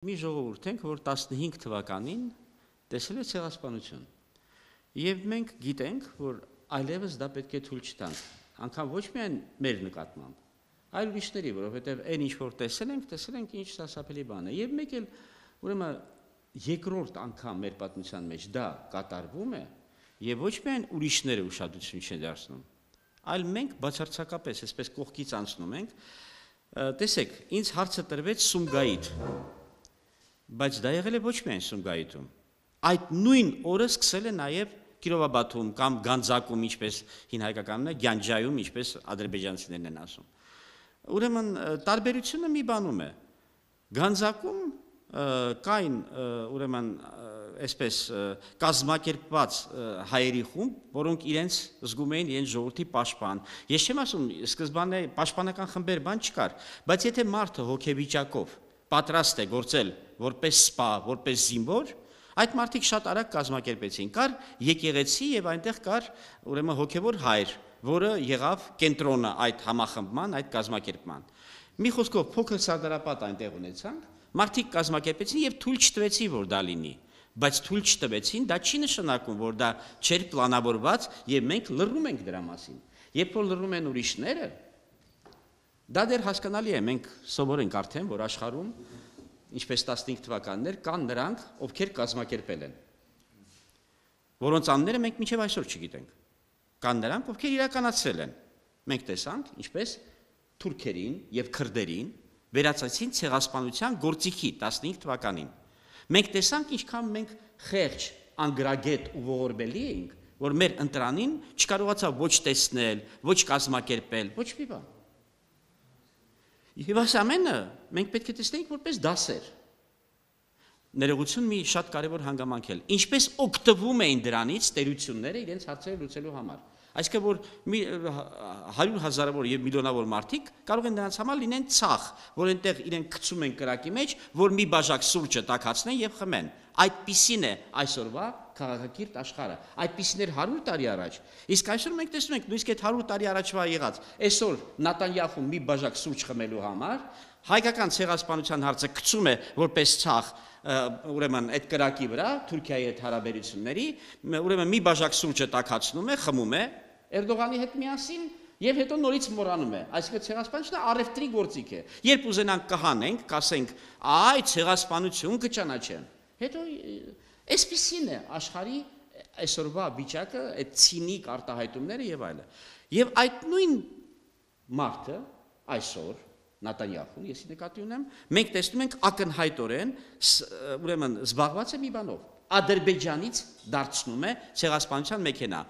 Մի ժողովուրդ ենք, որ 15 թվականին տեսել է ցեղասպանություն։ Եվ մենք գիտենք, որ այլևս դա պետք է թույլ չտանք, անգամ ոչ միայն մեր նկատմամբ, այլ ուրիշների, որովհետև այն ինչ որ տեսել ենք ինչ սարսափելի բան է։ Եվ մեկ էլ ուրեմն երկրորդ անգամ մեր պատմության մեջ դա կատարվում է, եւ ոչ միայն ուրիշները ուշադրություն չեն դարձնում, այլ մենք բացարձակապես այսպես կողքից անցնում ենք։ Տեսեք, ինձ հարցը տրվեց Սումգայիթ, բայց դա եղել է ոչ միայն Սումգայիթում։ Այդ նույն օրը սկսել է նաև Կիրովաբադում կամ Գանձակում, ինչպես հին հայկականն է, Գյանջայում, ինչպես ադրբեջանցիներն են ասում։ Ուրեմն տարբերությունը մի բանում է։ Գանձակում կային ուրեմն այսպես կազմակերպված հայերի խումբ, որոնք իրենց զգում էին իրենց ժողովրդի պաշտպան։ Ես չեմ ասում, սկզբանե պաշտպանական խմբեր բան չկար, բայց եթե մարդը հոգեվիճակով պատրաստ է գործել որպես սպա, որպես զինվոր, այդ մարդիկ շատ արագ կազմակերպեցին։ Կար եկեղեցի եւ այնտեղ կար ուրեմն հոգեվոր հայր, որը եղավ կենտրոնը այդ համախմբման, այդ կազմակերպման։ Մի խոսքով փոքր սարդարապատ այնտեղ ունեցանք, մարդիկ կազմակերպեցին եւ թույլ չտվեցին, որ դա լինի, բայց թույլ չտվեցին, դա չի նշանակում, որ դա չէր պլանավորված եւ մենք լռում ենք դրա մասին։ Երբ որ լռում են ուրիշները, դա դեռ հասկանալի է, մենք սովոր ենք արդեն, որ աշխարհում ինչպես 15 թվականներ կան նրանք, ովքեր կազմակերպել են, որոնց անունները մենք մինչև այսօր չգիտենք։ Կան նրանք, ովքեր իրականացրել են։ Մենք տեսանք, ինչպես թուրքերին եւ քրդերին վերացացին ցեղասպանության գործիքի 15 թվականին։ Մենք տեսանք, ինչքան մենք խեղճ, անգրագետ ու ողորմելի էինք, որ մեր ընտրանին չկարողացավ ոչ տեսնել, ոչ կազմակերպել, ոչ մի բան։ Եվ այս ամենը մենք պետք է տեսնենք որպես դասեր։ Ներողություն մի շատ կարևոր հանգամանք էլ։ Ինչպես օգտվում էին դրանից տերությունները իրենց հարցերը լուծելու համար։ Այսինքն որ 100,000-ավոր եւ միլիոնավոր մարդիկ կարող են նրանց համար լինեն ցախ, որ այնտեղ իրենք գցում են կրակի մեջ, որ մի բաժակ սուրճը տաքացնեն եւ խմեն։ Այդպիսին է այսօրվա քաղաքակիրթ աշխարհը։ Այդպիսին էր 100 տարի առաջ։ Իսկ այսօր մենք տեսնում ենք նույնիսկ այդ 100 տարի առաջվա եղած։ Այսօր Նատանյախուն մի բաժակ սուրճ խմելու համար հայկական ցեղասպանության հարցը գցում է որպես ցախ ուրեմն այդ կրակի վրա Թուրքիայի հետ հարաբերությունների, ուրեմն մի բաժակ սուրճը տաքացնում է, խմում է Էրդողանի հետ միասին եւ հետո նորից մոռանում է։ Այսինքն ցեղասպանությունը առևտրի գործիք է։ Երբ ուզենանք կհանենք, կասենք, այ ցեղասպանություն կճանաչեն։ Հետո այսպիսին է աշխարհի այսօրվա վիճակը, այդ ցինիկ արտահայտումները եւ այլը։ Եվ այդ նույն մարդը այսօր Նատանյախուն, ես նկատի ունեմ, մենք տեսնում ենք ակնհայտորեն, ուրեմն զբաղված է մի բանով, Ադրբեջանից դարձնում է ցեղասպանության մեքենա։